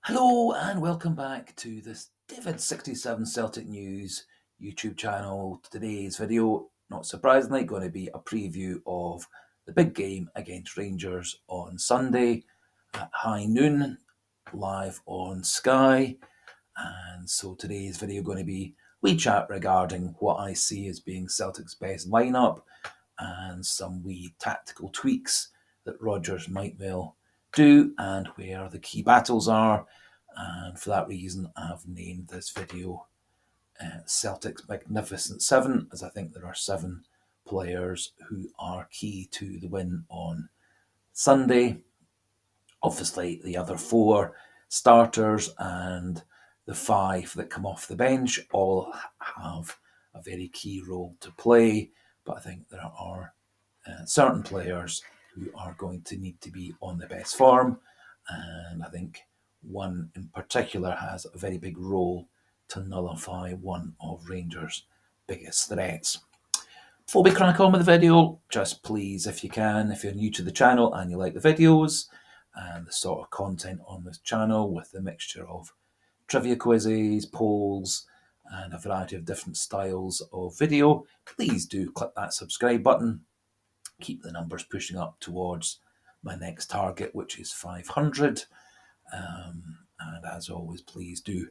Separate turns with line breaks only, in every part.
Hello and welcome back to this David67 Celtic News YouTube channel. Today's video, not surprisingly, going to be a preview of the big game against Rangers on Sunday at high noon, live on Sky. And so today's video going to be wee chat regarding what I see as being Celtic's best lineup and some wee tactical tweaks that Rodgers might well do and where the key battles are. And for that reason, I've named this video Celtic's Magnificent Seven, as I think there are 7 players who are key to the win on Sunday. Obviously, the other 4 starters and the 5 that come off the bench all have a very key role to play, but I think there are certain players who are going to need to be on the best form, and I think one in particular has a very big role to nullify one of Rangers' biggest threats. Before we crack on with the video, just please, if you can, if you're new to the channel and you like the videos and the sort of content on this channel with the mixture of trivia quizzes, polls, and a variety of different styles of video, please do click that subscribe button. Keep the numbers pushing up towards my next target, which is 500. And as always, please do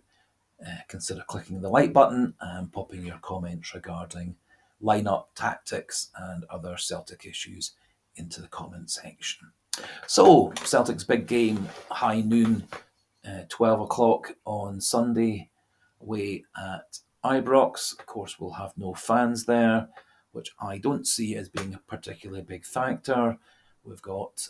consider clicking the like button and popping your comments regarding lineup, tactics, and other Celtic issues into the comment section. So, Celtic's big game, high noon, 12 o'clock on Sunday, away at Ibrox. Of course, we'll have no fans there, which I don't see as being a particularly big factor. We've got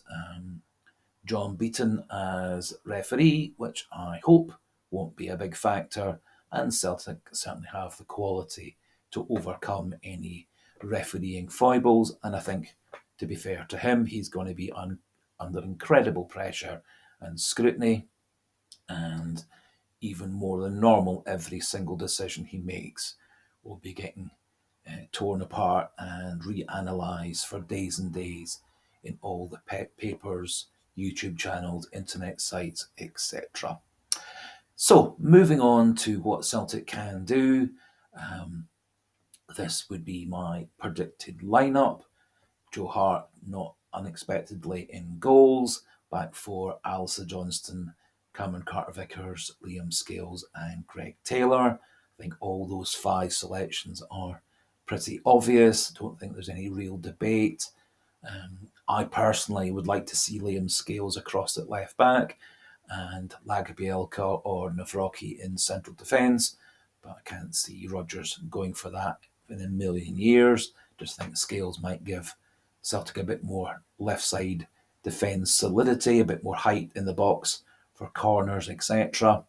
John Beaton as referee, which I hope won't be a big factor, and Celtic certainly have the quality to overcome any refereeing foibles, and I think, to be fair to him, he's going to be under incredible pressure and scrutiny, and even more than normal, every single decision he makes will be getting torn apart and reanalysed for days and days in all the papers, YouTube channels, internet sites, etc. So, moving on to what Celtic can do, this would be my predicted lineup. Joe Hart, not unexpectedly, in goals. Back 4, Alistair Johnston, Cameron Carter-Vickers, Liam Scales, and Greg Taylor. I think all those 5 selections are pretty obvious. Don't think there's any real debate. I personally would like to see Liam Scales across at left back and Lagerbielka or Nawrocki in central defence, but I can't see Rodgers going for that in a million years. Just think Scales might give Celtic a bit more left side defence solidity, a bit more height in the box for corners, etc.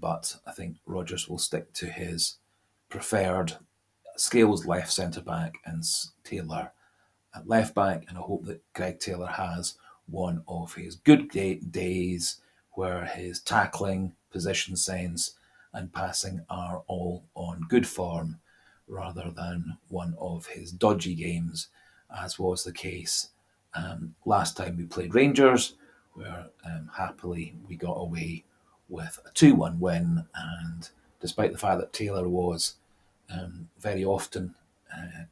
But I think Rodgers will stick to his preferred Scales left centre back and Taylor at left back, and I hope that Greg Taylor has one of his good days where his tackling, position sense, and passing are all on good form, rather than one of his dodgy games, as was the case last time we played Rangers, where happily we got away with a 2-1 win, and despite the fact that Taylor was very often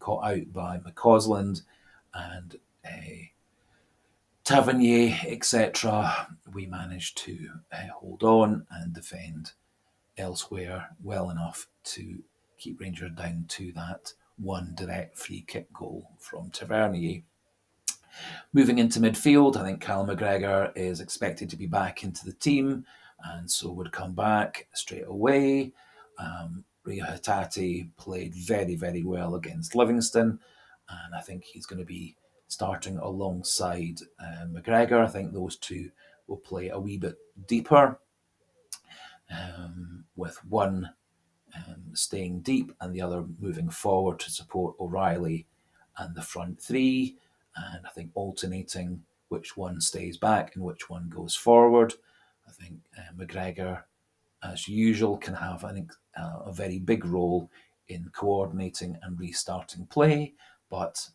caught out by McCausland and Tavernier, etc., we managed to hold on and defend elsewhere well enough to keep Rangers down to that one direct free kick goal from Tavernier. Moving into midfield, I think Cal McGregor is expected to be back into the team and so would come back straight away. Rio Hatate played very, very well against Livingston, and I think he's going to be starting alongside McGregor. I think those two will play a wee bit deeper, with one staying deep and the other moving forward to support O'Reilly and the front 3, and I think alternating which one stays back and which one goes forward. I think McGregor, as usual, can have a very big role in coordinating and restarting play, but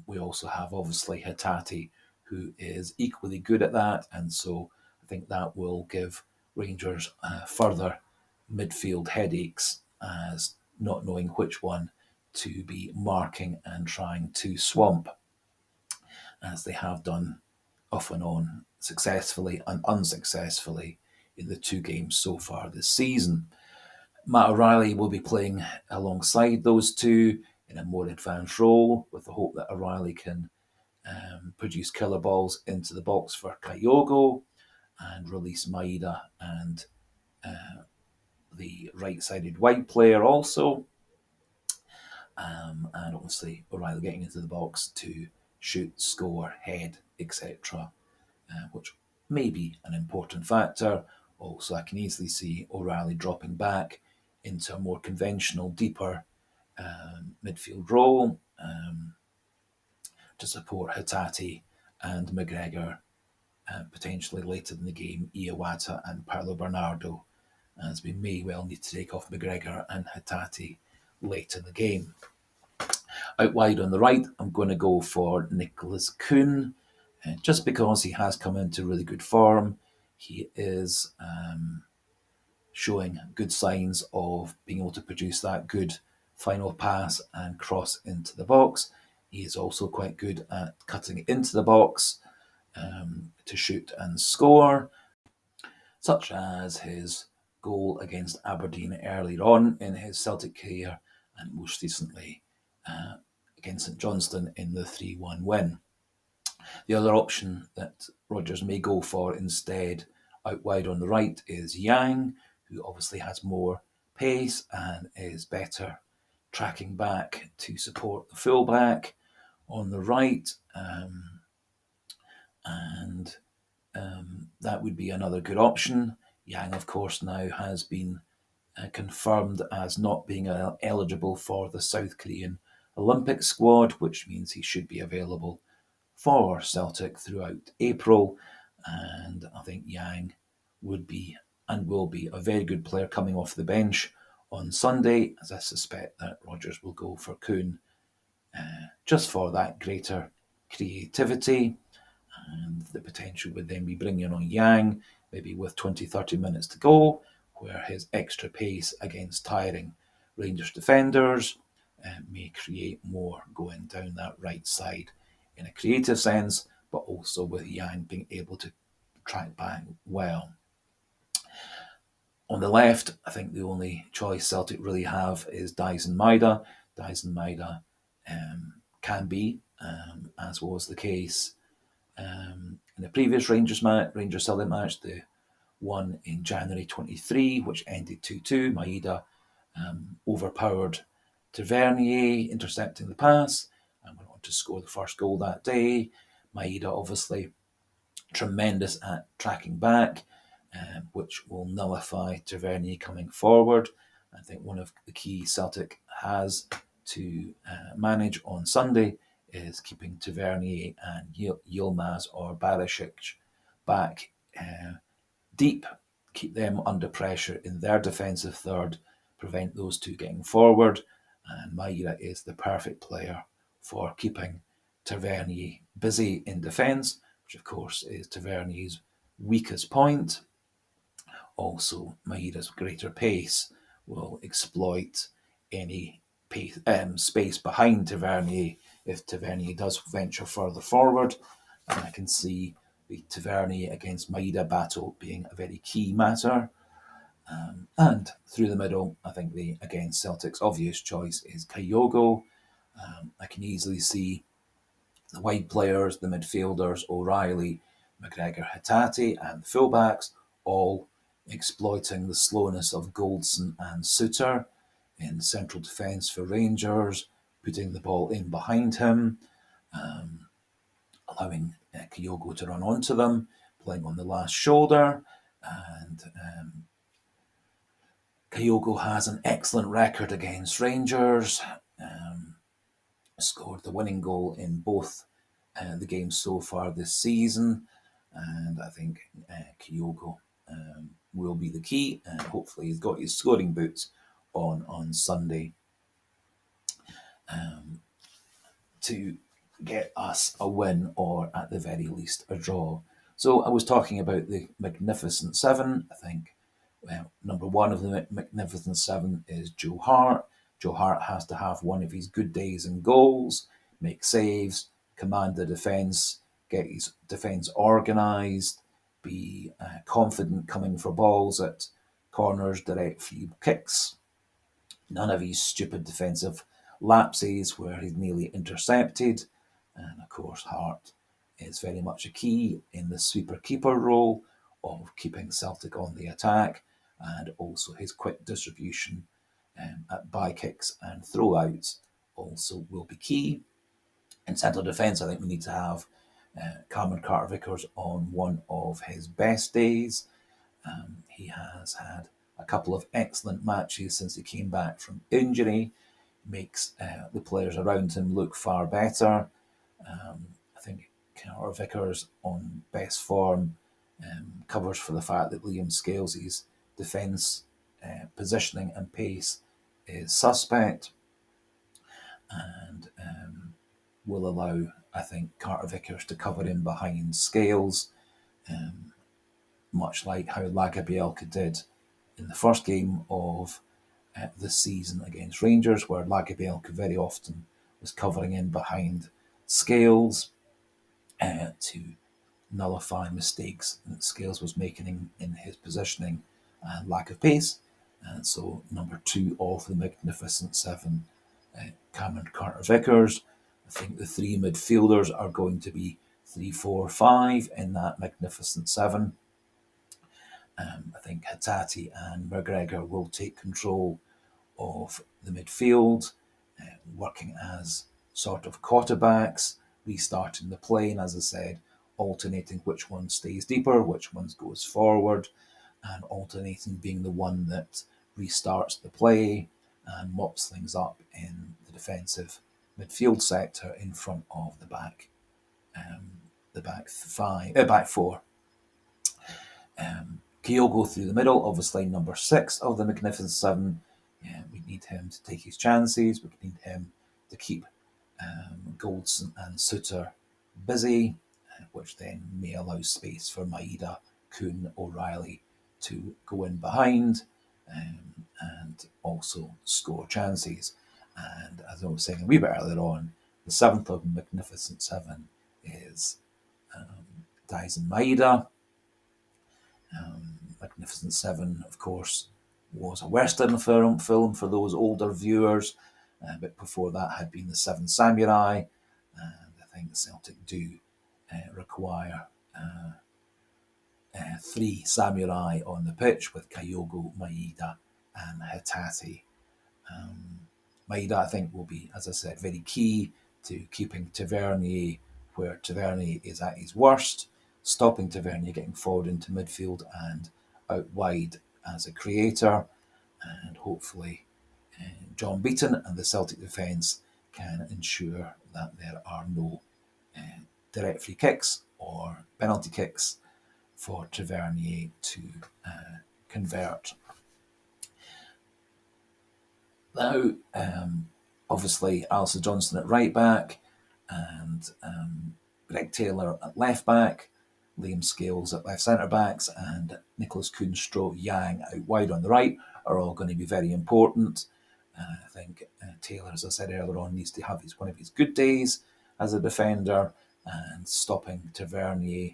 we also have obviously Hatate, who is equally good at that, and so I think that will give Rangers further midfield headaches, as not knowing which one to be marking and trying to swamp, as they have done off and on, successfully and unsuccessfully, in the 2 games so far this season. Matt O'Reilly will be playing alongside those two in a more advanced role, with the hope that O'Reilly can produce killer balls into the box for Kyogo and release Maeda and the right-sided wide player also. And obviously O'Reilly getting into the box to shoot, score, head, etc., which may be an important factor. Also, I can easily see O'Reilly dropping back into a more conventional, deeper midfield role to support Hatate and McGregor, potentially later in the game, Iwata and Paolo Bernardo, as we may well need to take off McGregor and Hatate late in the game. Out wide on the right, I'm going to go for Nicholas Kuhn, just because he has come into really good form. He is showing good signs of being able to produce that good final pass and cross into the box. He is also quite good at cutting into the box to shoot and score, such as his goal against Aberdeen earlier on in his Celtic career, and most recently against St Johnstone in the 3-1 win. The other option that Rodgers may go for instead out wide on the right is Yang, who obviously has more pace and is better tracking back to support the fullback on the right. That would be another good option. Yang, of course, now has been confirmed as not being eligible for the South Korean Olympic squad, which means he should be available for Celtic throughout April. And I think Yang would be and will be a very good player coming off the bench on Sunday, as I suspect that Rodgers will go for Kuhn just for that greater creativity. And the potential would then be bringing on Yang, maybe with 20-30 minutes to go, where his extra pace against tiring Rangers defenders may create more going down that right side in a creative sense, but also with Yang being able to track back well. On the left, I think the only choice Celtic really have is Dyson Maeda. Dyson Maeda can be, as was the case in the previous Rangers Celtic match, the one in January 23, which ended 2-2. Maeda overpowered Tavernier, intercepting the pass, and went on to score the first goal that day. Maeda, obviously, tremendous at tracking back, which will nullify Tavernier coming forward. I think one of the key Celtic has to manage on Sunday is keeping Tavernier and Yilmaz or Barisic back deep, keep them under pressure in their defensive third, prevent those two getting forward. And Maeda is the perfect player for keeping Tavernier busy in defence, which of course is Tavernier's weakest point. Also, Maeda's greater pace will exploit any space behind Tavernier if Tavernier does venture further forward. And I can see the Tavernier against Maeda battle being a very key matter. And through the middle, I think against Celtic's obvious choice is Kyogo. I can easily see the wide players, the midfielders, O'Reilly, McGregor, Hatate, and the fullbacks, all exploiting the slowness of Goldson and Suter in central defence for Rangers, putting the ball in behind him, allowing Kyogo to run onto them, playing on the last shoulder. And Kyogo has an excellent record against Rangers, scored the winning goal in both the games so far this season, and I think Kyogo will be the key, and hopefully he's got his scoring boots on Sunday to get us a win, or at the very least a draw. So I was talking about the Magnificent Seven. I think number one of the Magnificent Seven is Joe Hart. Joe Hart has to have one of his good days in goals, make saves, command the defence, get his defence organised, be confident coming for balls at corners, direct free kicks. None of his stupid defensive lapses where he's nearly intercepted. And of course, Hart is very much a key in the sweeper keeper role of keeping Celtic on the attack, and also his quick distribution at by kicks and throwouts also will be key. In central defence, I think we need to have Cameron Carter-Vickers on one of his best days. He has had a couple of excellent matches since he came back from injury, makes the players around him look far better. I think Vickers on best form covers for the fact that Liam Scales' defence positioning and pace is suspect, and will allow, I think, Carter Vickers to cover in behind Scales, much like how Lagerbielke did in the first game of this season against Rangers, where Lagerbielke very often was covering in behind Scales to nullify mistakes that Scales was making in his positioning and lack of pace. And so, number two of the Magnificent Seven, Cameron Carter-Vickers. I think the three midfielders are going to be 3-4-5 in that Magnificent Seven. I think Hatate and McGregor will take control of the midfield, working as sort of quarterbacks, restarting the play, and as I said, alternating which one stays deeper, which one goes forward, and alternating being the one that restarts the play and mops things up in the defensive midfield sector in front of the back four. Kyogo through the middle, obviously number 6 of the Magnificent Seven. We need him to take his chances. We need him to keep Goldson and Suter busy, which then may allow space for Maeda, Kuhn, O'Reilly to go in behind and also score chances. And as I was saying a wee bit earlier on, the 7th of the Magnificent Seven is Daizen Maeda. Magnificent Seven, of course, was a Western film for those older viewers, but before that had been the Seven Samurai, and I think Celtic do require 3 samurai on the pitch with Kyogo, Maeda, and Hatate. Maeda, I think, will be, as I said, very key to keeping Tavernier where Tavernier is at his worst, stopping Tavernier getting forward into midfield and out wide as a creator, and hopefully John Beaton and the Celtic defence can ensure that there are no direct free kicks or penalty kicks for Tavernier to convert. Now, obviously, Alistair Johnston at right back and Greg Taylor at left back, Liam Scales at left centre backs, and Nicholas Kuhn-Yang out wide on the right are all going to be very important. I think Taylor, as I said earlier on, needs to have one of his good days as a defender, and stopping Tavernier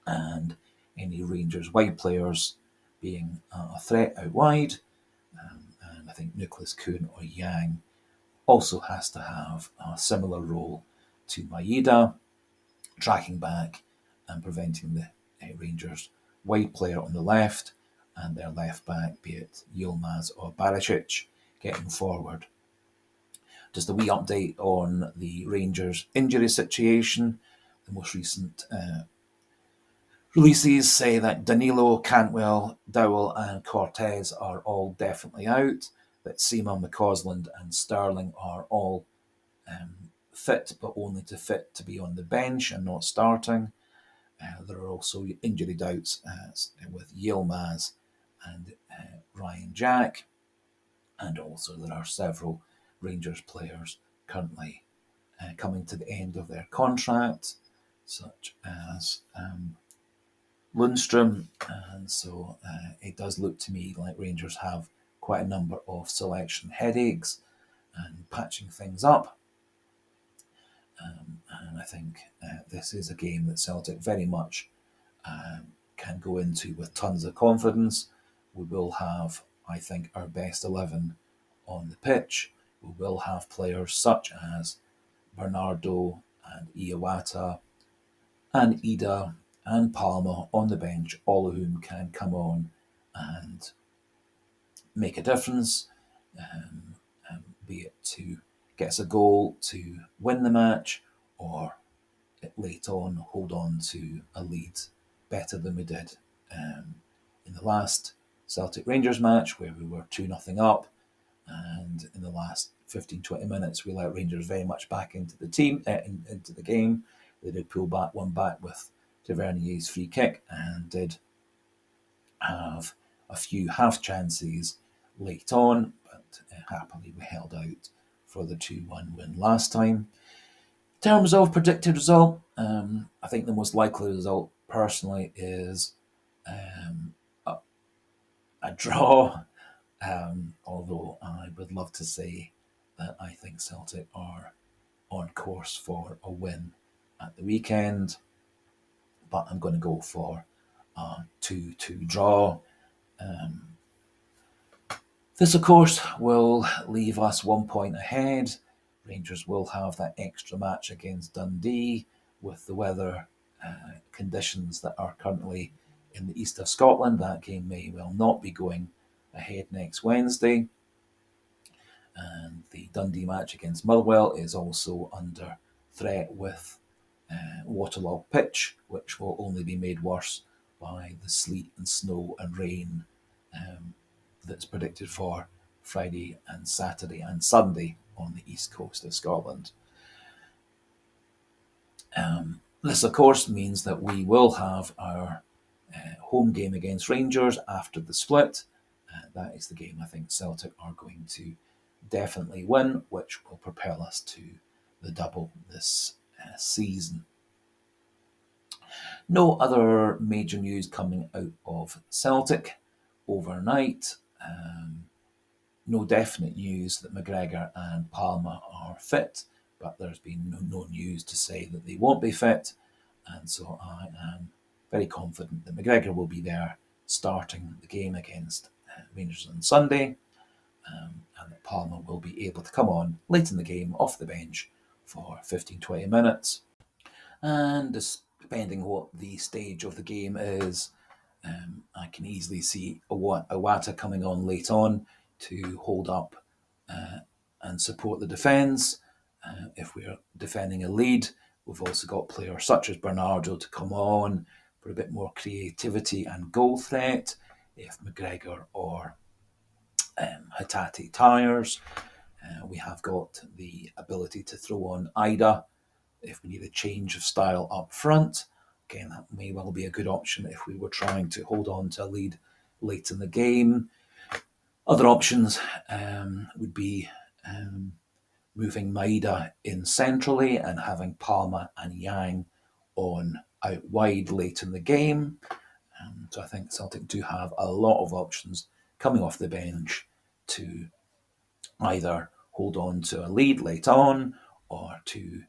and any Rangers wide players being a threat out wide. And I think Nicholas Kuhn or Yang also has to have a similar role to Maeda, tracking back and preventing the Rangers wide player on the left and their left back, be it Yilmaz or Barisic, getting forward. Just a wee update on the Rangers injury situation. The most recent releases say that Danilo, Cantwell, Dowell and Cortez are all definitely out, that Seema, McCausland and Sterling are all fit, but only fit to be on the bench and not starting. There are also injury doubts with Yilmaz and Ryan Jack, and also there are several Rangers players currently coming to the end of their contract, such as Lundstrom, and so it does look to me like Rangers have quite a number of selection headaches and patching things up. And I think this is a game that Celtic very much can go into with tons of confidence. We will have, I think, our best 11 on the pitch. We will have players such as Bernardo and Iwata and Ida and Palma on the bench, all of whom can come on and make a difference, be it to get us a goal to win the match, or late on hold on to a lead better than we did in the last Celtic Rangers match, where we were 2-0 up, and in the last 15-20 minutes we let Rangers very much back into the into the game. They did pull back one back with Tavernier's free kick and did have a few half chances late on, but happily we held out for the 2-1 win last time. In terms of predicted result, I think the most likely result personally is a draw, although I would love to say that I think Celtic are on course for a win at the weekend, but I'm going to go for a 2-2 draw. This, of course, will leave us 1 point ahead. Rangers will have that extra match against Dundee with the weather conditions that are currently in the east of Scotland. That game may well not be going ahead next Wednesday. And the Dundee match against Motherwell is also under threat with waterlogged pitch, which will only be made worse by the sleet and snow and rain that's predicted for Friday and Saturday and Sunday on the east coast of Scotland. This, of course, means that we will have our home game against Rangers after the split. That is the game I think Celtic are going to definitely win, which will propel us to the double this season. No other major news coming out of Celtic overnight. No definite news that McGregor and Palma are fit, but there's been no news to say that they won't be fit. And so I am very confident that McGregor will be there starting the game against Rangers on Sunday, and that Palma will be able to come on late in the game off the bench for 15-20 minutes. And depending what the stage of the game is, I can easily see Iwata coming on late on to hold up and support the defence. If we're defending a lead, we've also got players such as Bernardo to come on for a bit more creativity and goal threat. If McGregor or Hatate tires, we have got the ability to throw on Ida if we need a change of style up front. Again, that may well be a good option if we were trying to hold on to a lead late in the game. Other options would be moving Maeda in centrally and having Palma and Yang on out wide late in the game. So I think Celtic do have a lot of options coming off the bench to either hold on to a lead late on or to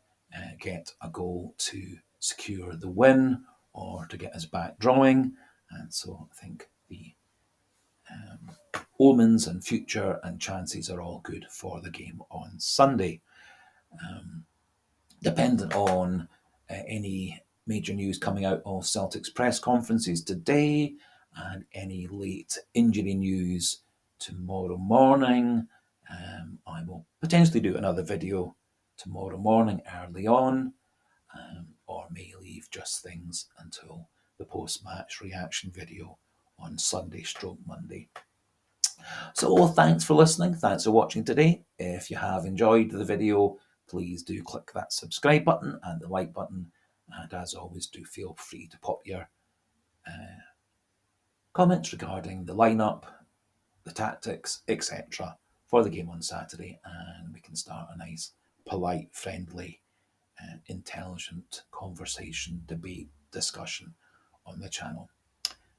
get a goal to secure the win or to get us back drawing. And so I think the omens and future and chances are all good for the game on Sunday. Dependent on any major news coming out of Celtic's press conferences today and any late injury news tomorrow morning, I will potentially do another video tomorrow morning early on, or may leave just things until the post-match reaction video on Sunday/Monday. So thanks for listening. Thanks for watching today. If you have enjoyed the video, please do click that subscribe button and the like button. And as always, do feel free to pop your comments regarding the lineup, the tactics, etc. for the game on Saturday, and we can start a nice, polite, friendly, intelligent conversation, debate, discussion on the channel.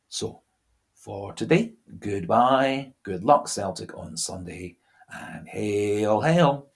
So, for today, goodbye, good luck Celtic on Sunday, and hail, hail!